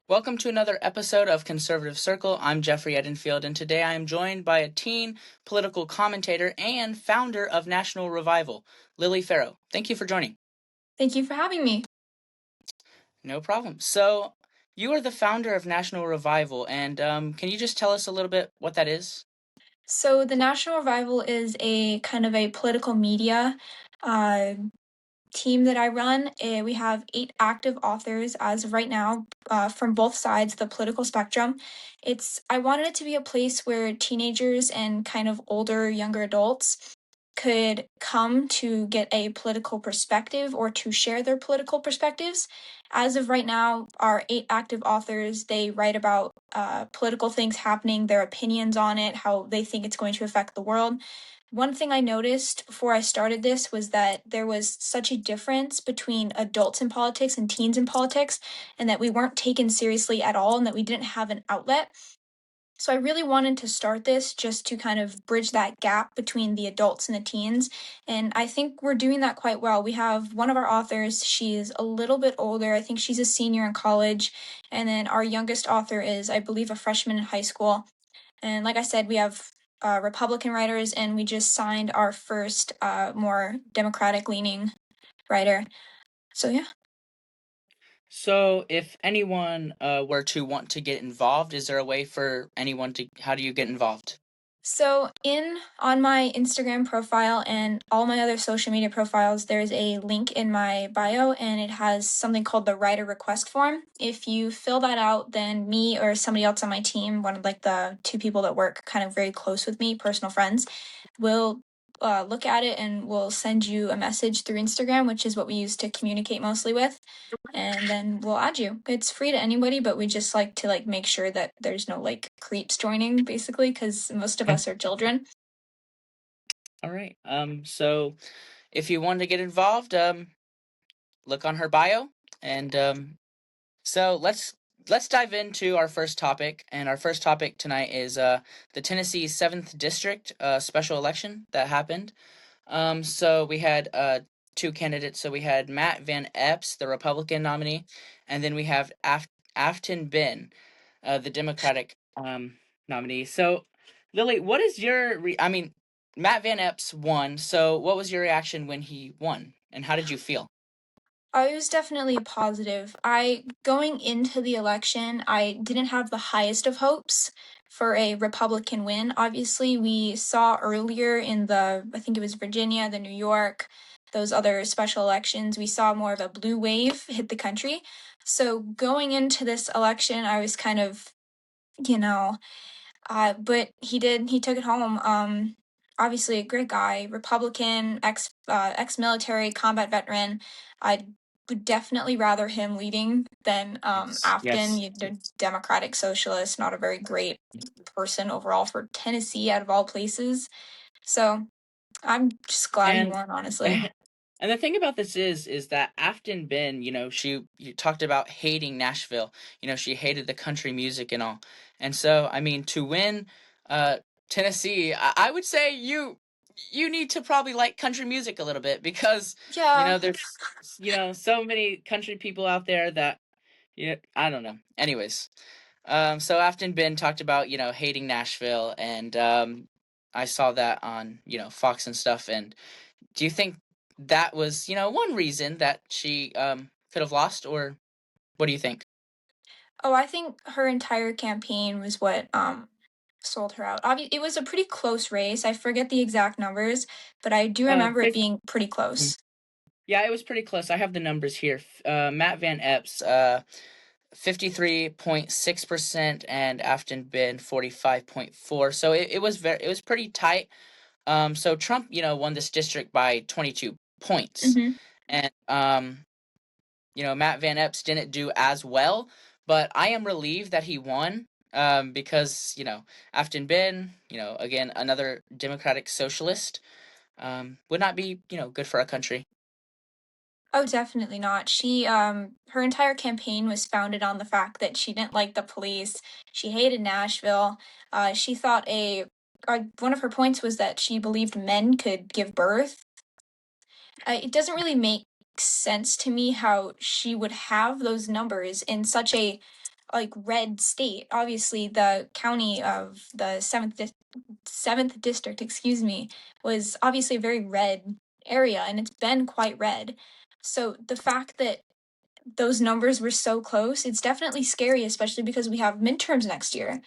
Welcome to another episode of Conservative Circle. I'm Jeffrey Edenfield, and today I am joined by a teen political commentator and founder of National Revival, Lily Farrow. Thank you for joining. Thank you for having me. No problem. So, you are the founder of National Revival, and can you just tell us a little bit what that is? So, the National Revival is a kind of a political media uh, team that I run. We have 8 active authors as of right now from both sides of the political spectrum. I wanted it to be a place where teenagers and kind of older, younger adults could come to get a political perspective or to share their political perspectives. As of right now, our 8 active authors, they write about political things happening, their opinions on it, how they think it's going to affect the world. One thing I noticed before I started this was that there was such a difference between adults in politics and teens in politics, and that we weren't taken seriously at all, and that we didn't have an outlet. So I really wanted to start this just to kind of bridge that gap between the adults and the teens. And I think we're doing that quite well. We have one of our authors, she's a little bit older. I think she's a senior in college. And then our youngest author is, I believe, a freshman in high school. And like I said, we have Republican writers, and we just signed our first more Democratic leaning writer. So, yeah. So, if anyone were to want to get involved, is there a way for anyone to, how do you get involved? So in on my Instagram profile and all my other social media profiles, there's a link in my bio, and it has something called the writer request form. If you fill that out, then me or somebody else on my team, one of like the 2 people that work kind of very close with me, personal friends, will look at it and will send you a message through Instagram, which is what we use to communicate mostly with, and then we'll add you. It's free to anybody, but we just like to make sure that there's no creeps joining, basically, because most of us are children. All right. So if you want to get involved, look on her bio, and so let's dive into our first topic. And our first topic tonight is the Tennessee 7th District special election that happened. So we had 2 candidates. So we had Matt Van Epps, the Republican nominee, and then we have Afton Ben, the Democratic nominee. So, Lily, what is your? I mean, Matt Van Epps won. So, what was your reaction when he won, and how did you feel? I was definitely positive. Going into the election, I didn't have the highest of hopes for a Republican win. Obviously, we saw earlier in I think it was Virginia, the New York, those other special elections, we saw more of a blue wave hit the country. So going into this election, I was kind of, you know, but he took it home. Obviously a great guy, Republican, ex-military, combat veteran. I would definitely rather him leading than Yes. Afton, Yes. the Democratic Socialist, not a very great person overall for Tennessee out of all places. So I'm just glad he And won, honestly. and the thing about this is that Afton Ben, you talked about hating Nashville. She hated the country music and all. And so, I mean, to win uh Tennessee, I would say you need to probably like country music a little bit because, Yeah. there's so many country people out there that I don't know. Anyways, so Afton Ben talked about, hating Nashville, and I saw that on, Fox and stuff. And do you think that was, one reason that she could have lost, or what do you think? Oh, I think her entire campaign was what sold her out. It was a pretty close race. I forget the exact numbers, but I do remember it Fifth, being pretty close. yeah, it was pretty close. I have the numbers here. Matt Van Epps, 53.6%, and Afton Ben 45.4. So it was pretty tight. So Trump, won this district by 22 points, Hmm. and Matt Van Epps didn't do as well, but I am relieved that he won. Because Afton Ben, again, another Democratic Socialist, would not be good for our country. Oh, definitely not. Her entire campaign was founded on the fact that she didn't like the police. She hated Nashville. She thought one of her points was that she believed men could give birth. It doesn't really make sense to me how she would have those numbers in such a like red state. Obviously, the county of the seventh district, excuse me, was obviously a very red area, and it's been quite red. So the fact that those numbers were so close, it's definitely scary, especially because we have midterms next year.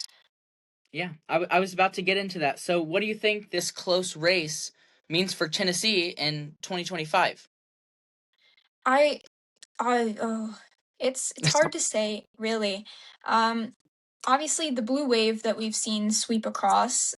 Yeah, I was about to get into that. So, what do you think this close race means for Tennessee in 2025? I oh, it's hard to say, really. Um, Obviously, the blue wave that we've seen sweep across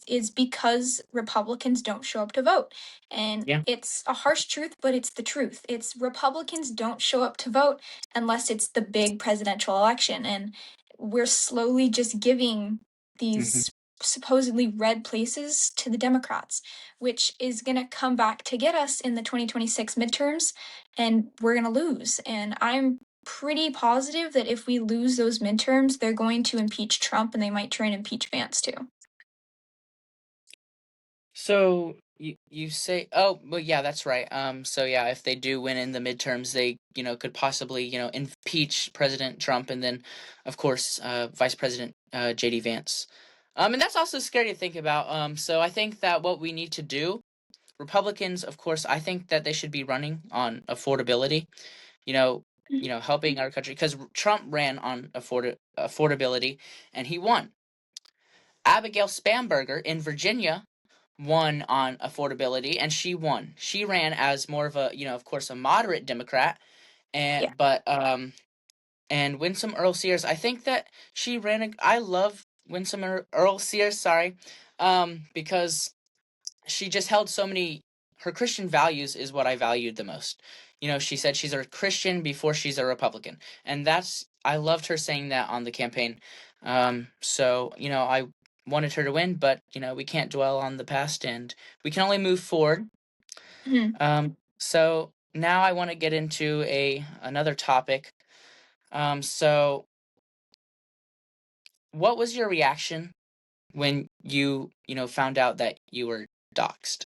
is because Republicans don't show up to vote, and Yeah. it's a harsh truth, but it's the truth. It's Republicans don't show up to vote unless it's the big presidential election, and we're slowly just giving Hmm. these supposedly red places to the Democrats, which is going to come back to get us in the 2026 midterms, and we're going to lose. And I'm pretty positive that if we lose those midterms, they're going to impeach Trump and they might try and impeach Vance too. So you say, oh, well, yeah, that's right. So yeah, if they do win in the midterms, they could possibly impeach President Trump, and then, of course, Vice President JD Vance. And that's also scary to think about. So I think that what we need to do, Republicans, of course, I think that they should be running on affordability. You know, helping our country, because Trump ran on affordability, and he won. Abigail Spamberger in Virginia won on affordability, and she won. She ran as more of a, of course, a moderate Democrat, Yeah. and Winsome Earl Sears. I think that she ran. I love Winsome Earl Sears. Sorry, because she just held so many. Her Christian values is what I valued the most. She said she's a Christian before she's a Republican, and I loved her saying that on the campaign. So I wanted her to win, but we can't dwell on the past, and we can only move forward. Mhm. So now I want to get into a another topic. So what was your reaction when you found out that you were doxxed?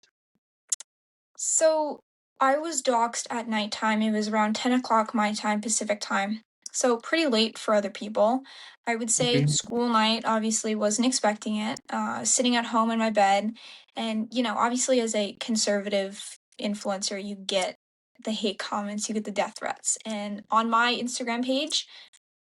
So I was doxxed at nighttime. It was around 10 o'clock my time, Pacific time. So pretty late for other people. I would say Mhm. school night, obviously wasn't expecting it. Sitting at home in my bed. And, obviously as a conservative influencer, you get the hate comments, you get the death threats. And on my Instagram page,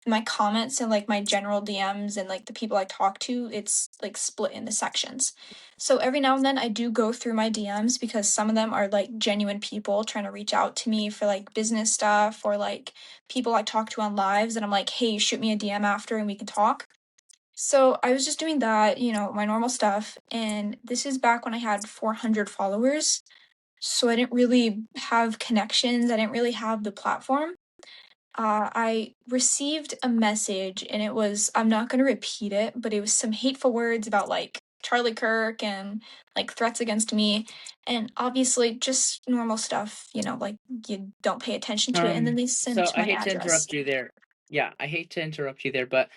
my comments and like my general DMs and like the people I talk to, it's like split into sections. So every now and then I do go through my DMs because some of them are like genuine people trying to reach out to me for like business stuff or like people I talk to on lives and I'm like, "Hey, shoot me a DM after and we can talk." So I was just doing that, my normal stuff, and this is back when I had 400 followers. So I didn't really have connections, I didn't really have the platform. I received a message and it was, I'm not going to repeat it, but it was some hateful words about like Charlie Kirk and like threats against me. And obviously, just normal stuff, like you don't pay attention to it. And then they So sent I my hate to address. interrupt you there. Yeah, I hate to interrupt you there, but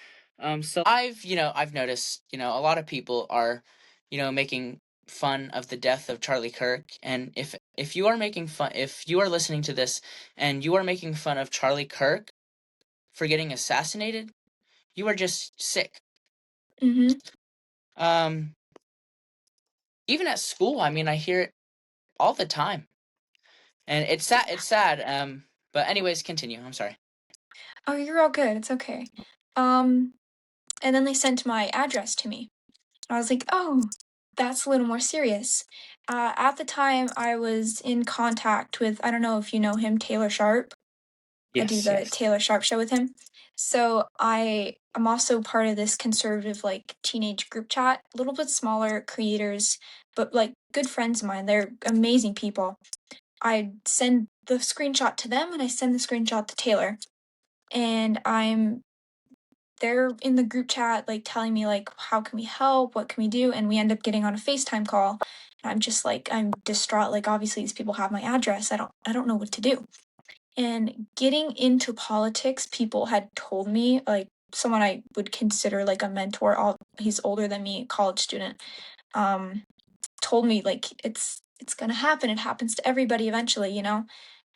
so I've noticed, a lot of people are, making fun of the death of Charlie Kirk, and if you are making fun, if you are listening to this and you are making fun of Charlie Kirk for getting assassinated, you are just sick. Mm-hmm. Um, Even at school, I mean, I hear it all the time, and it's sad. It's sad. But anyways, continue. I'm sorry. Oh, you're all good. It's okay. Um, and then they sent my address to me. I was like, oh, that's a little more serious. At the time, I was in contact with, I don't know if you know him, Taylor Sharp. I do Yes, the yes. Taylor Sharp show with him. So I am also part of this conservative like teenage group chat, a little bit smaller creators, but like good friends of mine. They're amazing people. I send the screenshot to them and I send the screenshot to Taylor. And they're in the group chat like telling me like how can we help, what can we do, and we end up getting on a FaceTime call. And I'm just like I'm distraught, like obviously these people have my address. I don't know what to do. And getting into politics, people had told me, like someone I would consider like a mentor, he's older than me, college student, um, told me like it's gonna happen. It happens to everybody eventually,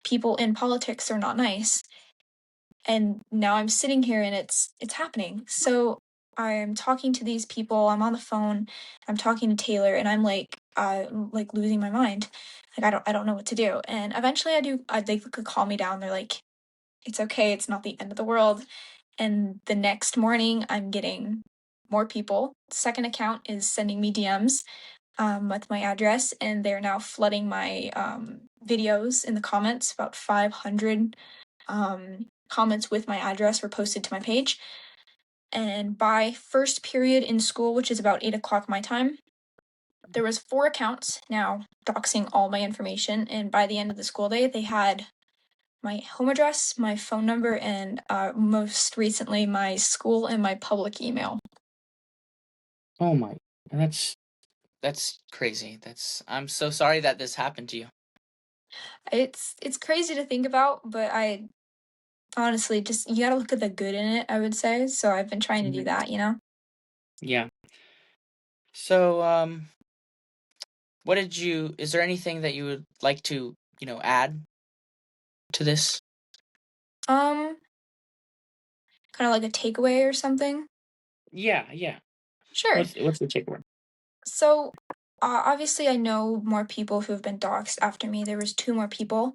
People in politics are not nice. and now I'm sitting here and it's happening. So I'm talking to these people, I'm on the phone, I'm talking to Taylor, and I'm like losing my mind. Like I don't know what to do. And eventually they could calm me down. They're like, it's okay, it's not the end of the world. And the next morning I'm getting more people. Second account is sending me DMs with my address, and they're now flooding my videos in the comments. About 500 comments with my address were posted to my page. And by first period in school, which is about 8 o'clock my time, there was 4 accounts now doxing all my information. And by the end of the school day, they had my home address, my phone number, and most recently my school and my public email. Oh my, that's crazy. I'm so sorry that this happened to you. It's crazy to think about, but I honestly just you gotta look at the good in it, I would say. So I've been trying to do Mhm. that, you know? Yeah. So, is there anything that you would like to, add to this? Um, Kind of like a takeaway or something. Yeah, yeah. Sure. What's the takeaway? So, obviously, I know more people who have been doxxed after me. There was 2 more people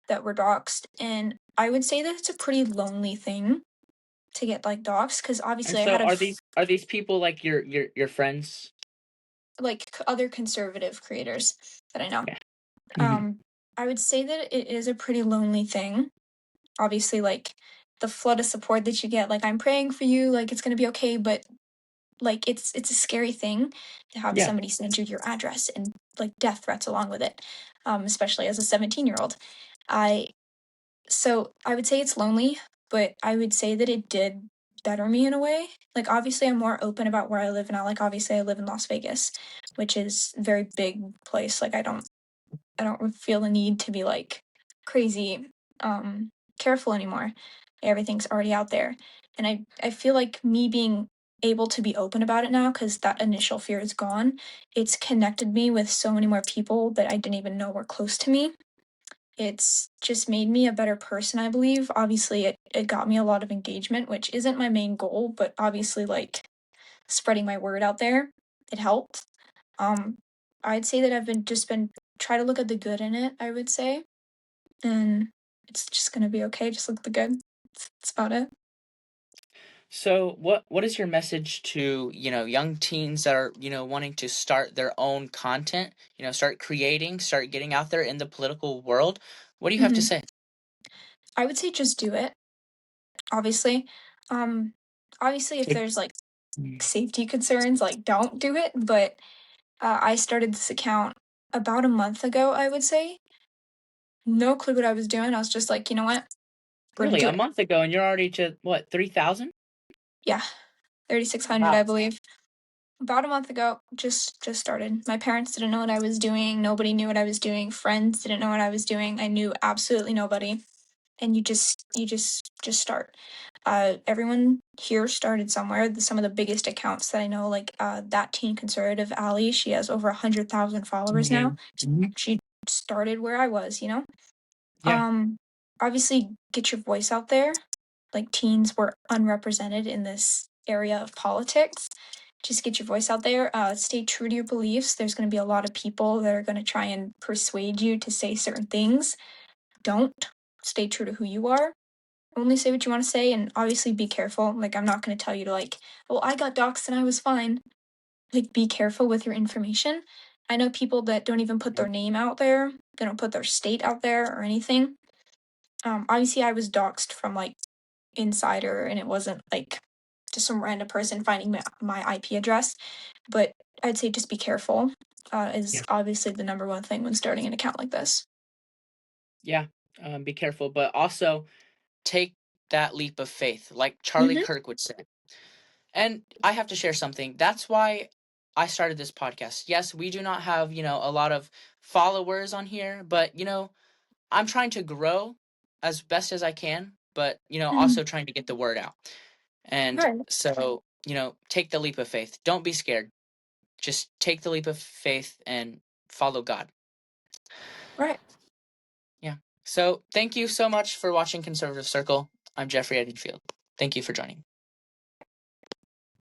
that were doxxed, and I would say that it's a pretty lonely thing to get like doxxed because And obviously I so had are these people like your friends? other conservative creators that I know. Okay. Mhm. Um, I would say that it is a pretty lonely thing. Obviously, like the flood of support that you get, like I'm praying for you, like it's gonna be okay, but like it's a scary thing to have Yeah. somebody send you your address and like death threats along with it, especially as a 17-year-old. I So I would say it's lonely, but I would say that it did better me in a way. Like obviously I'm more open about where I live now. Like obviously I live in Las Vegas, which is a very big place. Like I don't feel the need to be like crazy careful anymore. Everything's already out there. And I feel like me being able to be open about it now cuz that initial fear is gone. It's connected me with so many more people that I didn't even know were close to me. It's just made me a better person, I believe. Obviously it got me a lot of engagement, which isn't my main goal, but obviously like spreading my word out there, it helped. Um, I'd say that I've been try to look at the good in it, I would say, and it's just gonna be okay. Just look at the good. That's about it. So what is your message to, young teens that are, wanting to start their own content, start creating, start getting out there in the political world? What do you have to Mhm. say? I would say just do it. Obviously, um, obviously, if Take there's like Mm. safety concerns, like don't do it. But I started this account about a month ago. I would say no clue what I was doing. I was just like, you know what, we're gonna Really, do a it. month ago and you're already to what, 3,000? Yeah, 3,600, I Wow. believe. About a month ago, just started. My parents didn't know what I was doing. Nobody knew what I was doing. Friends didn't know what I was doing. I knew absolutely nobody. And you just start. Everyone here started somewhere. Some of the biggest accounts that I know, like that teen conservative Ali, she has over 100,000 followers now. Mhm. Mhm. She started where I was, you know. Yeah. Obviously, get your voice out there. Like teens were unrepresented in this area of politics. Just get your voice out there. Stay true to your beliefs. There's going to be a lot of people that are going to try and persuade you to say certain things. Don't. Stay true to who you are. Only say what you want to say, and obviously be careful. Like, I'm not going to tell you to, like, well, I got doxxed and I was fine. Like, be careful with your information. I know people that don't even put their name out there, they don't put their state out there or anything. Obviously, I was doxxed from like Insider, and it wasn't like just some random person finding my IP address. But I'd say just be careful, is Yeah. obviously the number one thing when starting an account like this. Yeah. Be careful, but also take that leap of faith, like Charlie Mm-hmm. Kirk would say. And I have to share something. That's why I started this podcast. Yes, we do not have, a lot of followers on here, but, I'm trying to grow as best as I can, but, Mm-hmm. also trying to get the word out. And Right. so, take the leap of faith. Don't be scared. Just take the leap of faith and follow God. Right. Yeah. So, thank you so much for watching Conservative Circle. I'm Jeffrey Edenfield. Thank you for joining.